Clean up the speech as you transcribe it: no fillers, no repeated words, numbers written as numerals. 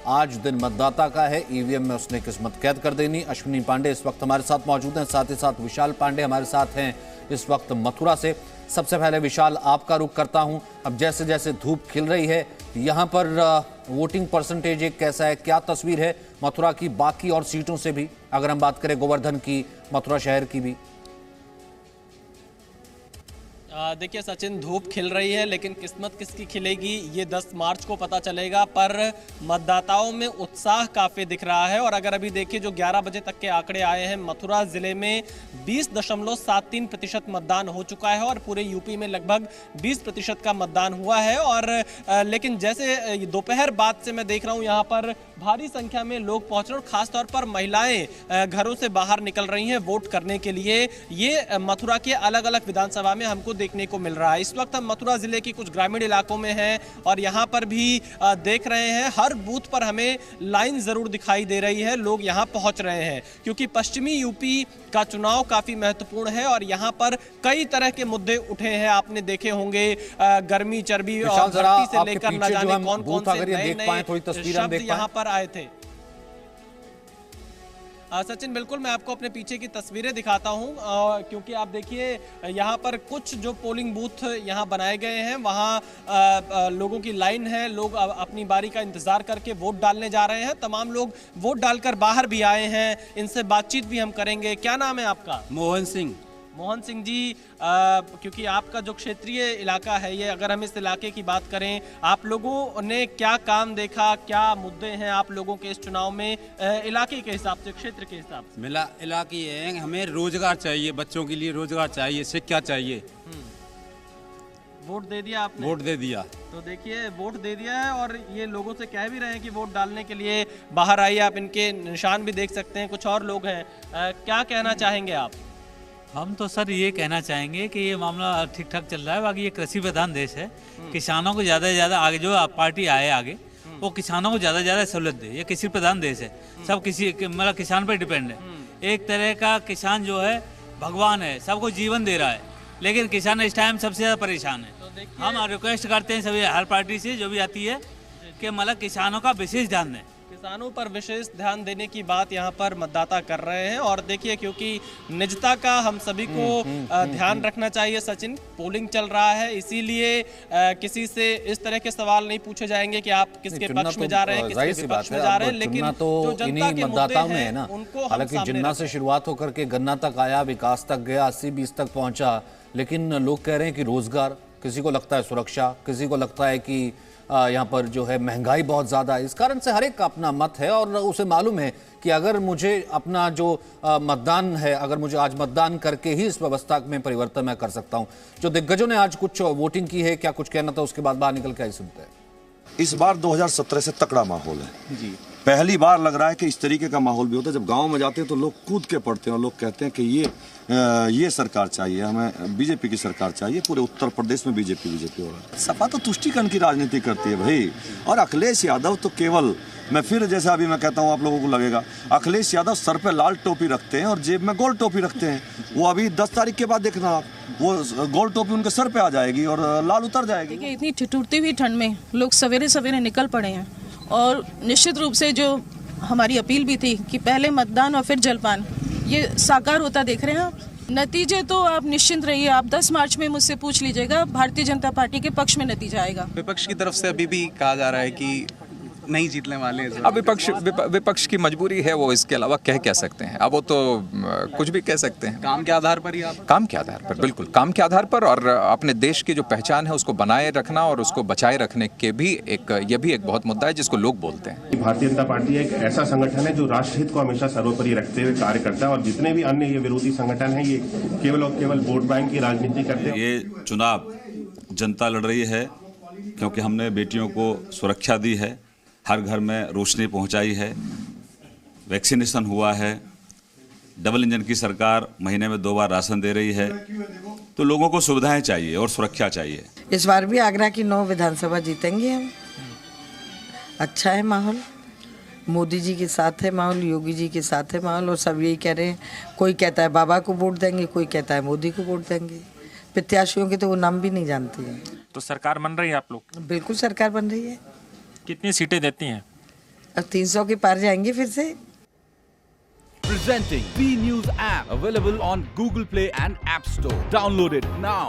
आज दिन मतदाता का है, ईवीएम में उसने किस्मत कैद कर देनी। अश्विनी पांडे इस वक्त हमारे साथ मौजूद हैं, साथ ही साथ विशाल पांडे हमारे साथ हैं इस वक्त मथुरा से। सबसे पहले विशाल, आपका रुख करता हूं। अब जैसे जैसे धूप खिल रही है, यहां पर वोटिंग परसेंटेज एक कैसा है, क्या तस्वीर है मथुरा की बाकी और सीटों से भी, अगर हम बात करें गोवर्धन की, मथुरा शहर की भी? देखिए सचिन, धूप खिल रही है लेकिन किस्मत किसकी खिलेगी ये 10 मार्च को पता चलेगा। पर मतदाताओं में उत्साह काफ़ी दिख रहा है। और अगर अभी देखिए जो 11 बजे तक के आंकड़े आए हैं, मथुरा ज़िले में 20.73% मतदान हो चुका है और पूरे यूपी में लगभग 20% का मतदान हुआ है। और लेकिन जैसे दोपहर बाद से मैं देख रहा हूँ यहाँ पर भारी संख्या में लोग पहुँच रहे हैं और ख़ासतौर पर महिलाएँ घरों से बाहर निकल रही हैं वोट करने के लिए। ये मथुरा के अलग अलग विधानसभा में हमको देखने को मिल रहा है। इस वक्त हम मथुरा जिले की कुछ ग्रामीण इलाकों में हैं और यहाँ पर भी देख रहे हैं हर बूथ पर हमें लाइन जरूर दिखाई दे रही है, लोग यहाँ पहुंच रहे हैं क्योंकि पश्चिमी यूपी का चुनाव काफी महत्वपूर्ण है और यहाँ पर कई तरह के मुद्दे उठे हैं। आपने देखे होंगे गर्मी, चर्बी और धरती से लेकर न जाने कौन कौन से नए शब्द यहाँ पर आए थे। सचिन, बिल्कुल मैं आपको अपने पीछे की तस्वीरें दिखाता हूं क्योंकि आप देखिए यहां पर कुछ जो पोलिंग बूथ यहां बनाए गए हैं वहां लोगों की लाइन है, लोग अपनी बारी का इंतजार करके वोट डालने जा रहे हैं। तमाम लोग वोट डालकर बाहर भी आए हैं, इनसे बातचीत भी हम करेंगे। क्या नाम है आपका? मोहन सिंह। मोहन सिंह जी, क्योंकि आपका जो क्षेत्रीय इलाका है ये, अगर हम इस इलाके की बात करें, आप लोगों ने क्या काम देखा, क्या मुद्दे हैं आप लोगों के इस चुनाव में इलाके के हिसाब से, क्षेत्र के हिसाब से? मिला इलाके है, हमें रोजगार चाहिए, बच्चों के लिए रोजगार चाहिए, शिक्षा चाहिए। वोट दे दिया आपने? वोट दे दिया। तो देखिए वोट दे दिया है और ये लोगों से कह भी रहे हैं कि वोट डालने के लिए बाहर आइए। आप इनके निशान भी देख सकते हैं। कुछ और लोग हैं, क्या कहना चाहेंगे आप? हम तो सर ये कहना चाहेंगे कि ये मामला ठीक ठाक चल रहा है। बाकी ये कृषि प्रधान देश है, किसानों को ज़्यादा से ज़्यादा आगे जो पार्टी आए आगे वो किसानों को ज़्यादा से ज़्यादा सहूलत दे। ये कृषि प्रधान देश है, सब किसी मतलब किसान पर डिपेंड है। एक तरह का किसान जो है भगवान है, सबको जीवन दे रहा है, लेकिन किसान इस टाइम सबसे ज़्यादा परेशान है। हम रिक्वेस्ट करते हैं सभी हर पार्टी से जो भी आती है कि मतलब किसानों का विशेष ध्यान दें। किसानों पर विशेष ध्यान देने की बात यहाँ पर मतदाता कर रहे हैं। और देखिए क्योंकि निजता का हम सभी को ध्यान रखना चाहिए सचिन, पोलिंग चल रहा है, इसीलिए किसी से इस तरह के सवाल नहीं पूछे जाएंगे कि आप किसके पक्ष में जा रहे हैं, किसके विपक्ष में जा रहे हैं। लेकिन तो इन्हीं मतदाताओं में है ना, हालांकि जिन्ना से शुरुआत होकर के गन्ना तक आया, विकास तक गया, 80-20 तक पहुंचा, लेकिन लोग कह रहे हैं कि रोजगार, किसी को लगता है सुरक्षा, किसी को लगता है कि यहाँ पर जो है महंगाई बहुत ज़्यादा है। इस कारण से हर एक का अपना मत है और उसे मालूम है कि अगर मुझे अपना जो मतदान है, अगर मुझे आज मतदान करके ही इस व्यवस्था में परिवर्तन मैं कर सकता हूँ। जो दिग्गजों ने आज कुछ वोटिंग की है, क्या कुछ कहना था, उसके बाद बाहर निकल के आई सुनते हैं। इस बार 2017 से तकड़ा माहौल है जी। पहली बार लग रहा है कि इस तरीके का माहौल भी होता है। जब गांव में जाते हैं तो लोग कूद के पड़ते हैं और लोग कहते हैं कि ये सरकार चाहिए, हमें बीजेपी की सरकार चाहिए। पूरे उत्तर प्रदेश में बीजेपी हो रहा है। सपा तो तुष्टीकरण की राजनीति करती है भाई, और अखिलेश यादव तो केवल, मैं फिर जैसे अभी मैं कहता हूँ आप लोगों को लगेगा, अखिलेश यादव सर पे लाल टोपी रखते हैं और जेब में गोल टोपी रखते हैं। वो अभी 10 तारीख के बाद देखना आप, वो गोल टोपी उनके सर पे आ जाएगी और लाल उतर जाएगी। देखिए इतनी ठिठुरती हुई ठंड में लोग सवेरे सवेरे निकल पड़े हैं और निश्चित रूप से जो हमारी अपील भी थी कि पहले मतदान और फिर जलपान, ये साकार होता देख रहे हैं आप। नतीजे तो आप निश्चिंत रहिए, आप 10 मार्च में मुझसे पूछ लीजिएगा, भारतीय जनता पार्टी के पक्ष में नतीजा आएगा। विपक्ष की तरफ से अभी भी कहा जा रहा है कि नहीं जीतने वाले हैं। अब विपक्ष की मजबूरी है, वो इसके अलावा कह सकते हैं। अब वो तो कुछ भी कह सकते हैं। काम के आधार पर ही आप? काम के आधार पर, बिल्कुल काम के आधार पर, और अपने देश की जो पहचान है उसको बनाए रखना और उसको बचाए रखने के भी ये भी एक बहुत मुद्दा है जिसको लोग बोलते हैं। भारतीय जनता पार्टी एक ऐसा संगठन है जो राष्ट्रहित को हमेशा सर्वोपरि रखते हुए कार्य करता है और जितने भी अन्य ये विरोधी संगठन है ये केवल और केवल वोट बैंक की राजनीति करते हैं। ये चुनाव जनता लड़ रही है क्योंकि हमने बेटियों को सुरक्षा दी है, हर घर में रोशनी पहुंचाई है, वैक्सीनेशन हुआ है, डबल इंजन की सरकार महीने में 2 बार राशन दे रही है। तो लोगों को सुविधाएं चाहिए और सुरक्षा चाहिए। इस बार भी आगरा की 9 विधानसभा जीतेंगे हम। अच्छा है माहौल, मोदी जी के साथ है माहौल, योगी जी के साथ है माहौल, और सब यही कह रहे हैं। कोई कहता है बाबा को वोट देंगे, कोई कहता है मोदी को वोट देंगे। प्रत्याशियों के तो वो नाम भी नहीं जानते हैं। तो सरकार बन रही है आप लोग? बिल्कुल सरकार बन रही है। कितनी सीटें देती हैं? अब 300 के पार जाएंगे फिर से। Presenting B News app, available on Google Play and App Store. Download it now.